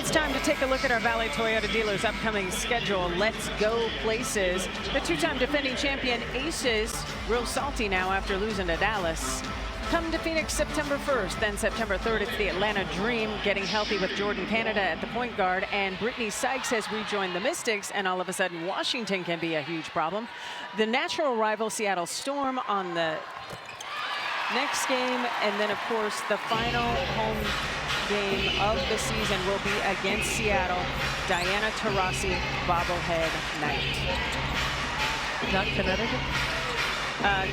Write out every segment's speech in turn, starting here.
It's time to take a look at our Valley Toyota dealers' upcoming schedule. Let's go places. The two-time defending champion Aces, real salty now after losing to Dallas. Come to Phoenix September 1st, then September 3rd, it's the Atlanta Dream getting healthy with Jordan Canada at the point guard, and Brittany Sykes has rejoined the Mystics, and all of a sudden Washington can be a huge problem. The natural rival Seattle Storm on the next game, and then of course the final home game of the season will be against Seattle. Diana Taurasi bobblehead night. Not Connecticut?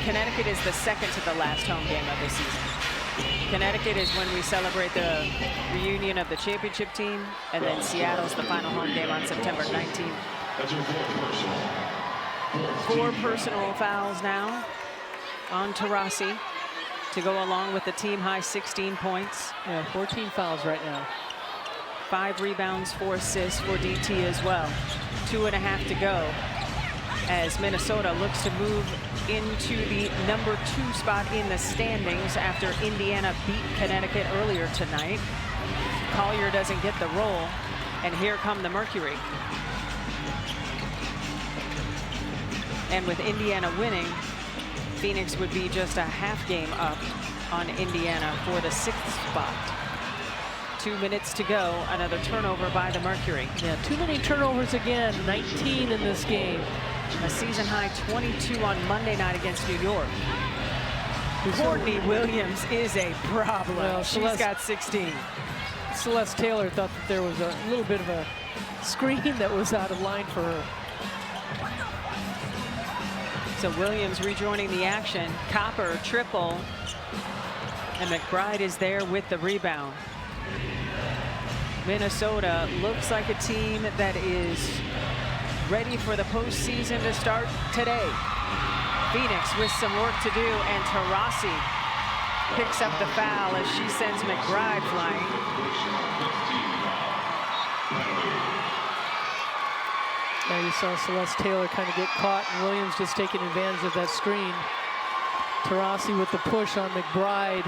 Connecticut is the second to the last home game of the season. Connecticut is when we celebrate the reunion of the championship team, and then Seattle's the final home game on September 19th. That's your Four personal fouls now on Taurasi to go along with the team high 16 points. Yeah, 14 fouls right now. 5 rebounds, 4 assists for DT as well. 2.5 to go as Minnesota looks to move into the number 2 spot in the standings after Indiana beat Connecticut earlier tonight. Collier doesn't get the roll, and here come the Mercury. And with Indiana winning, Phoenix would be just a half game up on Indiana for the 6th spot. 2 minutes to go, another turnover by the Mercury. Yeah, too many turnovers again, 19 in this game. A season high 22 on Monday night against New York. Courtney Williams is a problem. Well, she's got 16. Celeste Taylor thought that there was a little bit of a screen that was out of line for her. So Williams rejoining the action. Copper triple. And McBride is there with the rebound. Minnesota looks like a team that is ready for the postseason to start today. Phoenix with some work to do, and Taurasi picks up the foul as she sends McBride flying. Now you saw Celeste Taylor kind of get caught, and Williams just taking advantage of that screen. Taurasi with the push on McBride.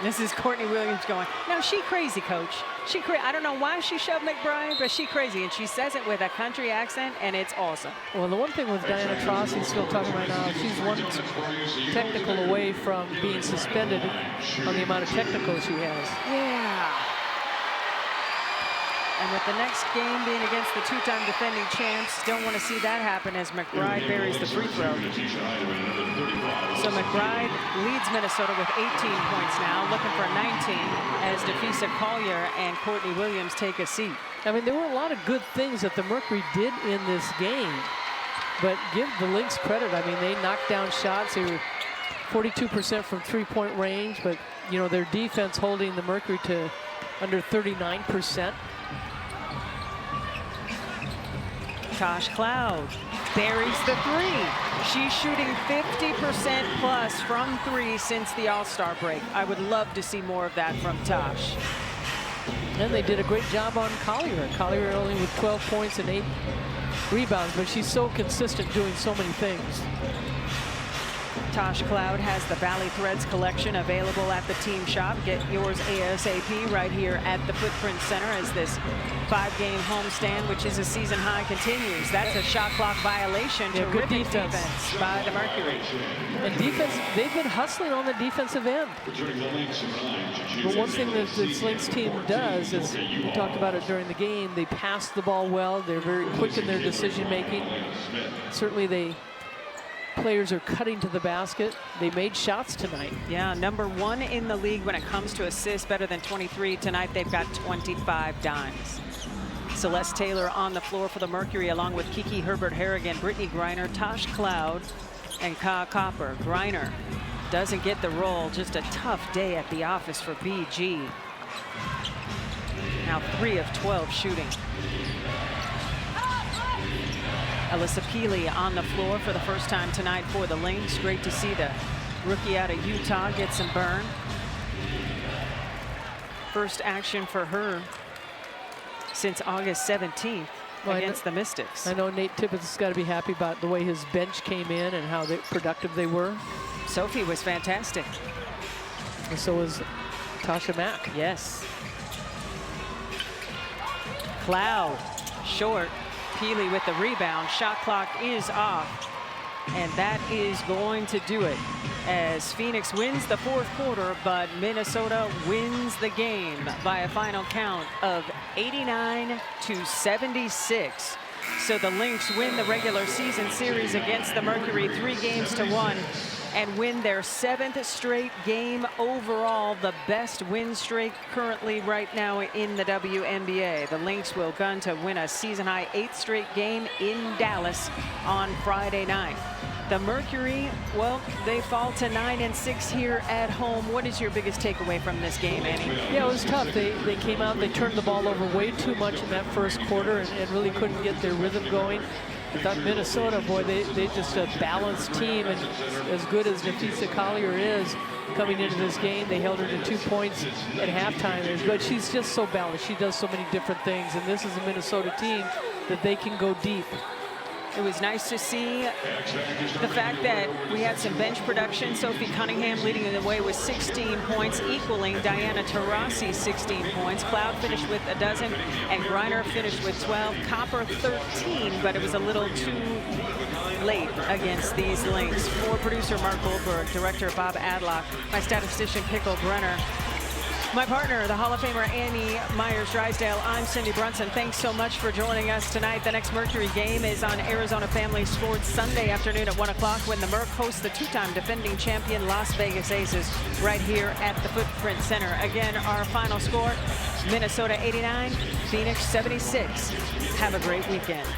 This is Courtney Williams going, no, she crazy, coach. I don't know why she shoved McBride, but she crazy. And she says it with a country accent, and it's awesome. Well, the one thing with Diana Taurasi still talking right now, she's one technical away from being suspended on the amount of technicals she has. Yeah. And with the next game being against the two-time defending champs, don't want to see that happen as McBride buries the free throw. So McBride leads Minnesota with 18 points now, looking for 19 as Napheesa Collier and Courtney Williams take a seat. I mean, there were a lot of good things that the Mercury did in this game, but give the Lynx credit. I mean, they knocked down shots. They were 42% from three-point range, but, you know, their defense holding the Mercury to under 39%. Tosh Cloud buries the 3. She's shooting 50% plus from 3 since the All-Star break. I would love to see more of that from Tosh. And they did a great job on Collier. Collier only with 12 points and 8 rebounds, but she's so consistent doing so many things. Tosh Cloud has the Valley Threads collection available at the team shop. Get yours ASAP right here at the Footprint Center as this 5-game homestand, which is a season high, continues. That's a shot clock violation. Yeah, terrific good defense by the Mercury. And defense, they've been hustling on the defensive end. But one thing that this Lynx team does is, we talked about it during the game, they pass the ball well. They're very quick in their decision making. Certainly players are cutting to the basket. They made shots tonight. Yeah, number 1 in the league when it comes to assists, better than 23. Tonight they've got 25 dimes. Celeste Taylor on the floor for the Mercury, along with Kiki Herbert-Harrigan, Brittany Griner, Tosh Cloud, and Ka Copper. Griner doesn't get the roll. Just a tough day at the office for BG. Now 3 of 12 shooting. Alyssa Peely on the floor for the first time tonight for the Lynx. Great to see the rookie out of Utah get some burn. First action for her since August 17th against the Mystics. I know Nate Tippett has got to be happy about the way his bench came in and how productive they were. Sophie was fantastic. And so was Tasha Mack. Yes. Cloud, short. Peely with the rebound. Shot clock is off. And that is going to do it as Phoenix wins the fourth quarter, but Minnesota wins the game by a final count of 89-76. So the Lynx win the regular season series against the Mercury 3-1 and win their 7th straight game overall, the best win streak currently right now in the WNBA. The Lynx will gun to win a season-high 8th straight game in Dallas on Friday night. The Mercury, well, they fall to 9-6 here at home. What is your biggest takeaway from this game, Annie? Yeah, it was tough. They came out, they turned the ball over way too much in that first quarter and really couldn't get their rhythm going. I thought Minnesota, boy, they just a balanced team, and as good as Napheesa Collier is coming into this game, they held her to 2 points at halftime. But she's just so balanced. She does so many different things, and this is a Minnesota team that they can go deep. It was nice to see the fact that we had some bench production. Sophie Cunningham leading the way with 16 points, equaling Diana Taurasi's 16 points. Cloud finished with 12, and Griner finished with 12. Copper 13, but it was a little too late against these Lynx. For producer Mark Goldberg, director Bob Adlock, my statistician Pickle Brenner, my partner, the Hall of Famer Annie Myers-Drysdale, I'm Cindy Brunson. Thanks so much for joining us tonight. The next Mercury game is on Arizona Family Sports Sunday afternoon at 1 o'clock when the Merc hosts the two-time defending champion Las Vegas Aces right here at the Footprint Center. Again, our final score, Minnesota 89, Phoenix 76. Have a great weekend.